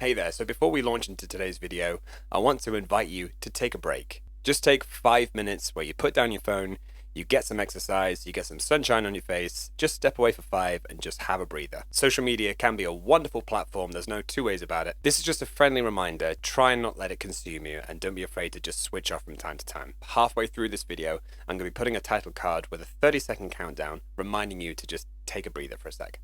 Hey there, so before we launch into today's video, I want to invite you to take a break. Just take 5 minutes where you put down your phone, you get some exercise, you get some sunshine on your face, just step away for 5 and just have a breather. Social media can be a wonderful platform, there's no two ways about it. This is just a friendly reminder, try and not let it consume you and don't be afraid to just switch off from time to time. Halfway through this video, I'm going to be putting a title card with a 30-second countdown reminding you to just take a breather for a sec.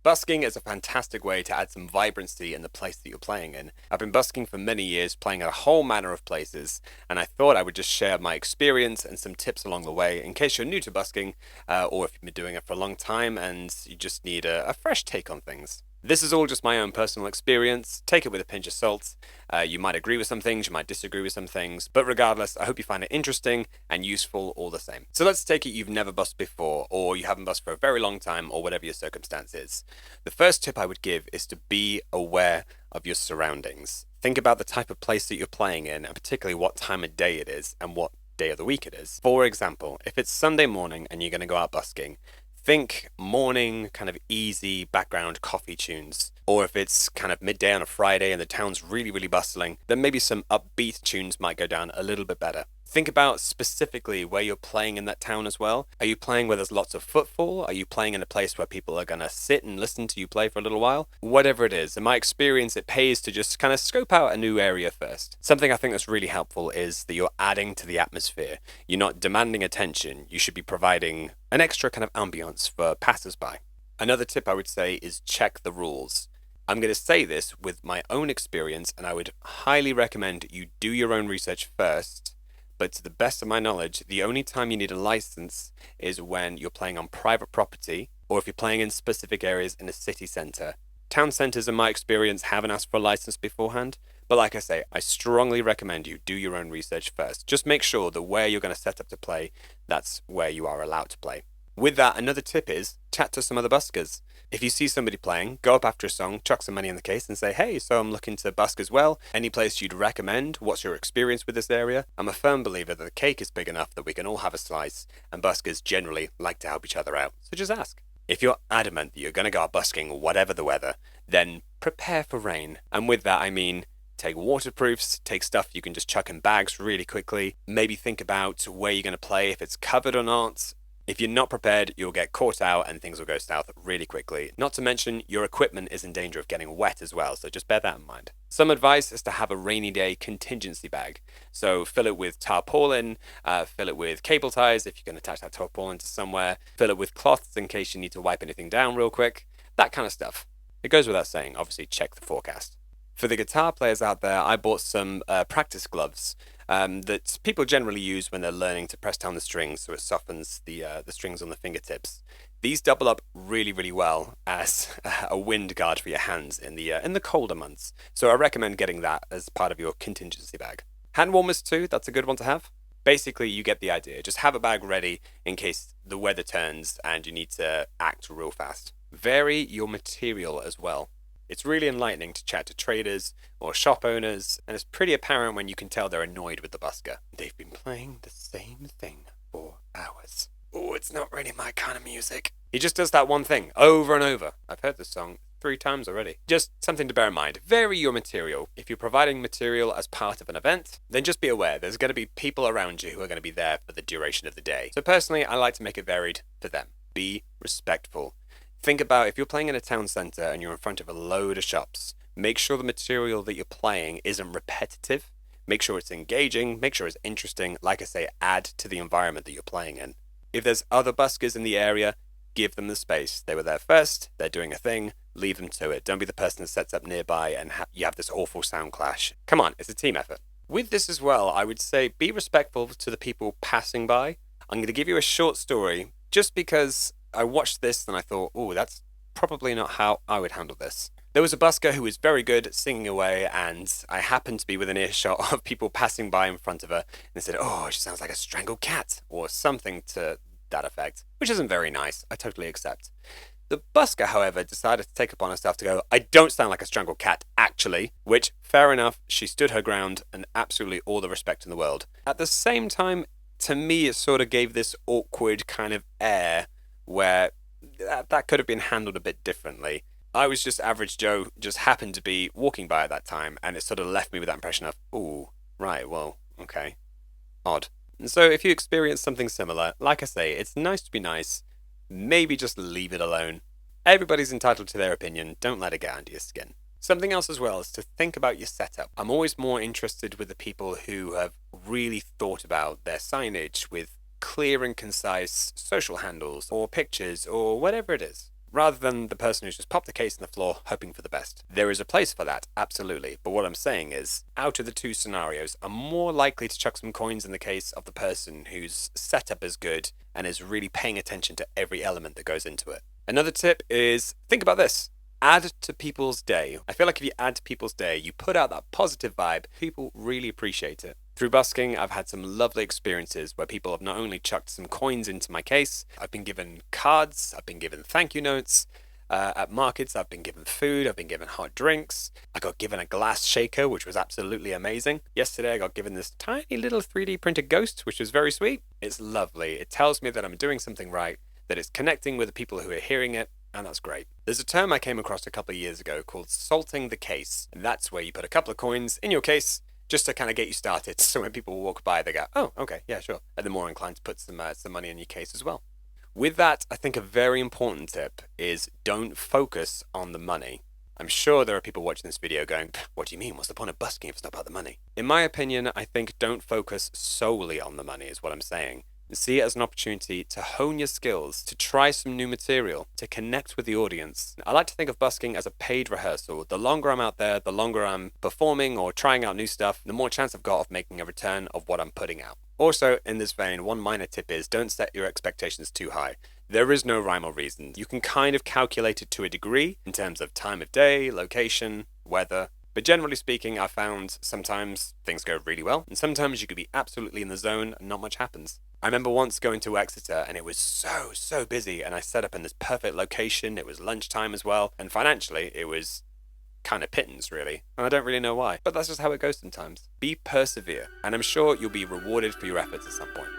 Busking is a fantastic way to add some vibrancy in the place that you're playing in. I've been busking for many years, playing at a whole manner of places, and I thought I would just share my experience and some tips along the way in case you're new to busking, or if you've been doing it for a long time and you just need a fresh take on things. This is all just my own personal experience. Take it with a pinch of salt. You might agree with some things, you might disagree with some things, but regardless, I hope you find it interesting and useful all the same. So let's take it you've never busked before, or you haven't busked for a very long time, or whatever your circumstance is. The first tip I would give is to be aware of your surroundings. Think about the type of place that you're playing in, and particularly what time of day it is, and what day of the week it is. For example, if it's Sunday morning and you're going to go out busking, think morning, kind of easy background coffee tunes. Or if it's kind of midday on a Friday and the town's really, really bustling, then maybe some upbeat tunes might go down a little bit better. Think about specifically where you're playing in that town as well. Are you playing where there's lots of footfall? Are you playing in a place where people are going to sit and listen to you play for a little while? Whatever it is, in my experience, it pays to just kind of scope out a new area first. Something I think that's really helpful is that you're adding to the atmosphere. You're not demanding attention. You should be providing an extra kind of ambience for passers-by. Another tip I would say is check the rules. I'm going to say this with my own experience, and I would highly recommend you do your own research first. But to the best of my knowledge, the only time you need a license is when you're playing on private property or if you're playing in specific areas in a city centre. Town centres, in my experience, haven't asked for a license beforehand. But like I say, I strongly recommend you do your own research first. Just make sure that where you're going to set up to play, that's where you are allowed to play. With that, another tip is chat to some other buskers. If you see somebody playing, go up after a song, chuck some money in the case and say, hey, so I'm looking to busk as well. Any place you'd recommend? What's your experience with this area? I'm a firm believer that the cake is big enough that we can all have a slice, and buskers generally like to help each other out. So just ask. If you're adamant that you're going to go out busking whatever the weather, then prepare for rain. And with that, I mean, take waterproofs, take stuff you can just chuck in bags really quickly. Maybe think about where you're going to play, if it's covered or not. If you're not prepared, you'll get caught out and things will go south really quickly. Not to mention, your equipment is in danger of getting wet as well, so just bear that in mind. Some advice is to have a rainy day contingency bag. So fill it with tarpaulin, fill it with cable ties if you can attach that tarpaulin to somewhere, fill it with cloths in case you need to wipe anything down real quick, that kind of stuff. It goes without saying, obviously check the forecast. For the guitar players out there, I bought some practice gloves that people generally use when they're learning to press down the strings so it softens the strings on the fingertips. These double up really, really well as a wind guard for your hands in the colder months. So I recommend getting that as part of your contingency bag. Hand warmers too, that's a good one to have. Basically, you get the idea. Just have a bag ready in case the weather turns and you need to act real fast. Vary your material as well. It's really enlightening to chat to traders or shop owners, and it's pretty apparent when you can tell they're annoyed with the busker. They've been playing the same thing for hours. Oh, it's not really my kind of music. He just does that one thing over and over. I've heard this song 3 times already. Just something to bear in mind. Vary your material. If you're providing material as part of an event, then just be aware there's going to be people around you who are going to be there for the duration of the day. So personally, I like to make it varied for them. Be respectful. Think about if you're playing in a town centre and you're in front of a load of shops, make sure the material that you're playing isn't repetitive. Make sure it's engaging, make sure it's interesting. Like I say, add to the environment that you're playing in. If there's other buskers in the area, give them the space. They were there first, they're doing a thing, leave them to it. Don't be the person that sets up nearby and you have this awful sound clash. Come on, it's a team effort. With this as well, I would say be respectful to the people passing by. I'm going to give you a short story just because I watched this and I thought, oh, that's probably not how I would handle this. There was a busker who was very good at singing away, and I happened to be within earshot of people passing by in front of her, and they said, oh, she sounds like a strangled cat, or something to that effect, which isn't very nice. I totally accept. The busker, however, decided to take upon herself to go, I don't sound like a strangled cat, actually, which, fair enough, she stood her ground, and absolutely all the respect in the world. At the same time, to me, it sort of gave this awkward kind of air where that could have been handled a bit differently. I was just average Joe, just happened to be walking by at that time, and it sort of left me with that impression of, ooh, right, well, okay, odd. And so if you experience something similar, like I say, it's nice to be nice. Maybe just leave it alone. Everybody's entitled to their opinion. Don't let it get under your skin. Something else as well is to think about your setup. I'm always more interested with the people who have really thought about their signage with clear and concise social handles or pictures or whatever it is, rather than the person who's just popped the case on the floor hoping for the best. There is a place for that, absolutely, but what I'm saying is, out of the two scenarios, I'm more likely to chuck some coins in the case of the person whose setup is good and is really paying attention to every element that goes into it. Another tip is, think about this. Add to people's day. I feel like if you add to people's day, you put out that positive vibe, people really appreciate it. Through busking, I've had some lovely experiences where people have not only chucked some coins into my case, I've been given cards, I've been given thank you notes. At markets, I've been given food, I've been given hot drinks. I got given a glass shaker, which was absolutely amazing. Yesterday, I got given this tiny little 3D printed ghost, which was very sweet. It's lovely. It tells me that I'm doing something right, that it's connecting with the people who are hearing it, and that's great. There's a term I came across a couple of years ago called salting the case, and that's where you put a couple of coins in your case just to kind of get you started. So when people walk by, they go, oh, okay, yeah, sure. And they're more inclined to put some money in your case as well. With that, I think a very important tip is don't focus on the money. I'm sure there are people watching this video going, what do you mean? What's the point of busking if it's not about the money? In my opinion, I think don't focus solely on the money is what I'm saying. See it as an opportunity to hone your skills, to try some new material, to connect with the audience. I like to think of busking as a paid rehearsal. The longer I'm out there, the longer I'm performing or trying out new stuff, the more chance I've got of making a return of what I'm putting out. Also, in this vein, one minor tip is don't set your expectations too high. There is no rhyme or reason. You can kind of calculate it to a degree in terms of time of day, location, weather. But generally speaking, I've found sometimes things go really well, and sometimes you could be absolutely in the zone and not much happens. I remember once going to Exeter and it was so busy, and I set up in this perfect location. It was lunchtime as well, and financially it was kind of pittance really, and I don't really know why, but that's just how it goes sometimes. Be persevere, and I'm sure you'll be rewarded for your efforts at some point.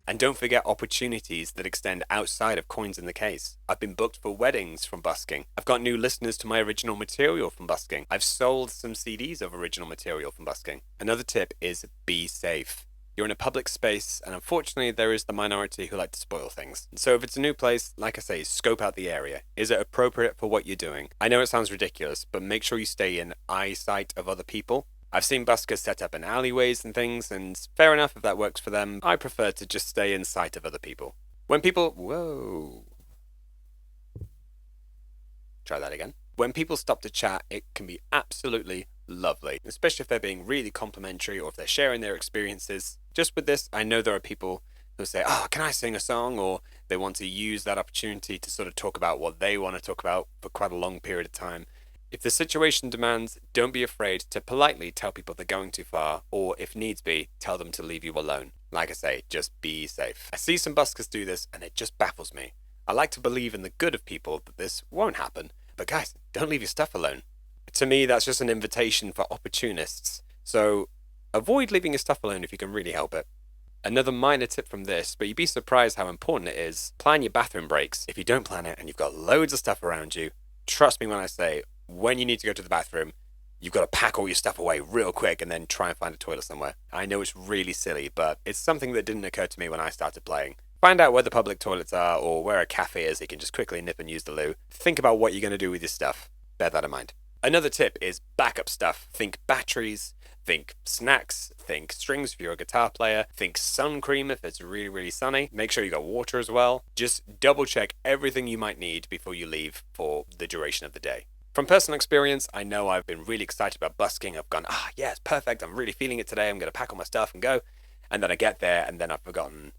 And don't forget opportunities that extend outside of coins in the case. I've been booked for weddings from busking. I've got new listeners to my original material from busking. I've sold some CDs of original material from busking. Another tip is be safe. You're in a public space, and unfortunately there is the minority who like to spoil things. So if it's a new place, like I say, scope out the area. Is it appropriate for what you're doing? I know it sounds ridiculous, but make sure you stay in eyesight of other people. I've seen buskers set up in alleyways and things, and fair enough if that works for them. I prefer to just stay in sight of other people. When people... Whoa. Try that again. When people stop to chat, it can be absolutely lovely, especially if they're being really complimentary or if they're sharing their experiences. Just with this, I know there are people who say, oh, can I sing a song? Or they want to use that opportunity to sort of talk about what they want to talk about for quite a long period of time. If the situation demands, don't be afraid to politely tell people they're going too far, or if needs be, tell them to leave you alone. Like I say, just be safe. I see some buskers do this, and it just baffles me. I like to believe in the good of people that this won't happen, but guys, don't leave your stuff alone. To me, that's just an invitation for opportunists. So avoid leaving your stuff alone if you can really help it. Another minor tip from this, but you'd be surprised how important it is, plan your bathroom breaks. If you don't plan it and you've got loads of stuff around you, trust me when I say, when you need to go to the bathroom, you've got to pack all your stuff away real quick and then try and find a toilet somewhere. I know it's really silly, but it's something that didn't occur to me when I started playing. Find out where the public toilets are or where a cafe is so you can just quickly nip and use the loo. Think about what you're going to do with your stuff. Bear that in mind. Another tip is backup stuff. Think batteries, think snacks, think strings if you're a guitar player, think sun cream if it's really sunny. Make sure you got water as well. Just double check everything you might need before you leave for the duration of the day. From personal experience, I know I've been really excited about busking. I've gone, yeah, it's perfect. I'm really feeling it today. I'm going to pack all my stuff and go. And then I get there and then I've forgotten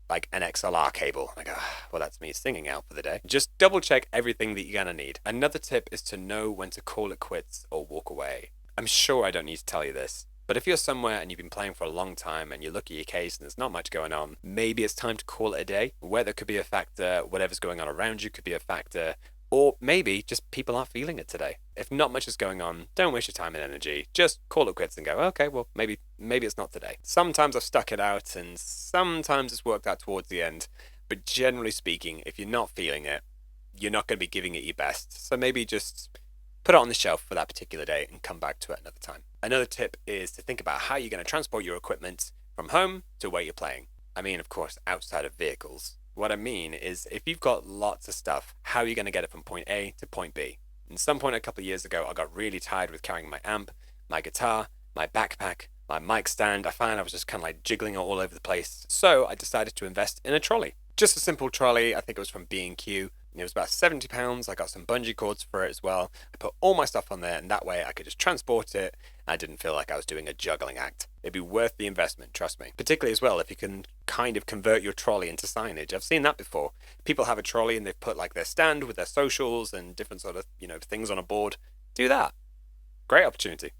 like an XLR cable. Like, well, that's me singing out for the day. Just double check everything that you're gonna need. Another tip is to know when to call it quits or walk away. I'm sure I don't need to tell you this, but if you're somewhere and you've been playing for a long time and you look at your case and there's not much going on, maybe it's time to call it a day. Weather could be a factor, whatever's going on around you could be a factor, or maybe just people aren't feeling it today. If not much is going on, don't waste your time and energy. Just call it quits and go, okay, well, maybe it's not today. Sometimes I've stuck it out and sometimes it's worked out towards the end. But generally speaking, if you're not feeling it, you're not going to be giving it your best. So maybe just put it on the shelf for that particular day and come back to it another time. Another tip is to think about how you're going to transport your equipment from home to where you're playing. I mean, of course, outside of vehicles. What I mean is, if you've got lots of stuff, how are you going to get it from point A to point B? At some point a couple of years ago, I got really tired with carrying my amp, my guitar, my backpack, my mic stand. I found I was just kind of like jiggling it all over the place. So I decided to invest in a trolley. Just a simple trolley. I think it was from B&Q. It was about £70. I got some bungee cords for it as well. I put all my stuff on there, and that way I could just transport it. I didn't feel like I was doing a juggling act. It'd be worth the investment, trust me. Particularly as well if you can kind of convert your trolley into signage. I've seen that before. People have a trolley and they've put like their stand with their socials and different sort of, things on a board. Do that. Great opportunity.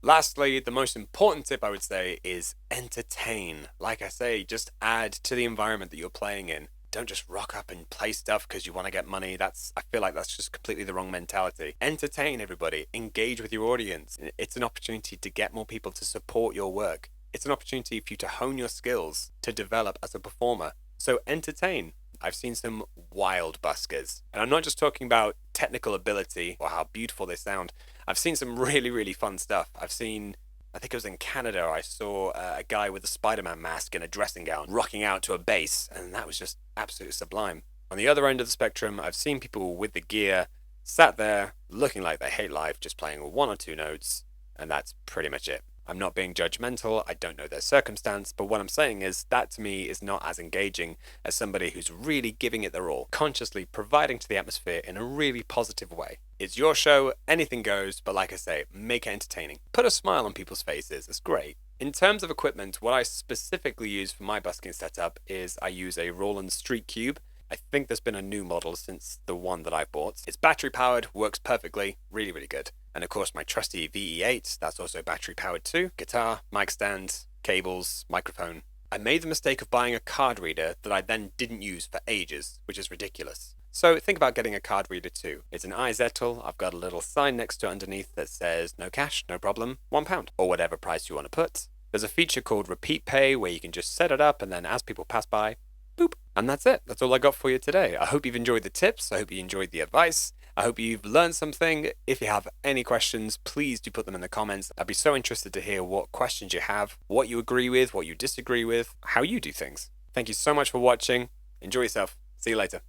Lastly, the most important tip I would say is entertain. Like I say, just add to the environment that you're playing in. Don't just rock up and play stuff because you want to get money. I feel like that's just completely the wrong mentality. Entertain everybody. Engage with your audience. It's an opportunity to get more people to support your work. It's an opportunity for you to hone your skills, to develop as a performer. So entertain. I've seen some wild buskers. And I'm not just talking about technical ability or how beautiful they sound. I've seen some really, really fun stuff. I think it was in Canada, I saw a guy with a Spider-Man mask and a dressing gown rocking out to a bass, and that was just absolutely sublime. On the other end of the spectrum, I've seen people with the gear sat there looking like they hate life, just playing one or two notes, and that's pretty much it. I'm not being judgmental, I don't know their circumstance, but what I'm saying is that to me is not as engaging as somebody who's really giving it their all, consciously providing to the atmosphere in a really positive way. It's your show, anything goes, but like I say, make it entertaining. Put a smile on people's faces, it's great. In terms of equipment, what I specifically use for my busking setup is I use a Roland Street Cube. I think there's been a new model since the one that I bought. It's battery powered, works perfectly, really, really good. And of course my trusty VE8, that's also battery powered too. Guitar, mic stand, cables, microphone. I made the mistake of buying a card reader that I then didn't use for ages, which is ridiculous. So think about getting a card reader too. It's an iZettle. I've got a little sign next to it underneath that says no cash, no problem, £1, or whatever price you want to put. There's a feature called Repeat Pay where you can just set it up and then as people pass by, boop. And that's it. That's all I got for you today. I hope you've enjoyed the tips. I hope you enjoyed the advice. I hope you've learned something. If you have any questions, please do put them in the comments. I'd be so interested to hear what questions you have, what you agree with, what you disagree with, how you do things. Thank you so much for watching. Enjoy yourself. See you later.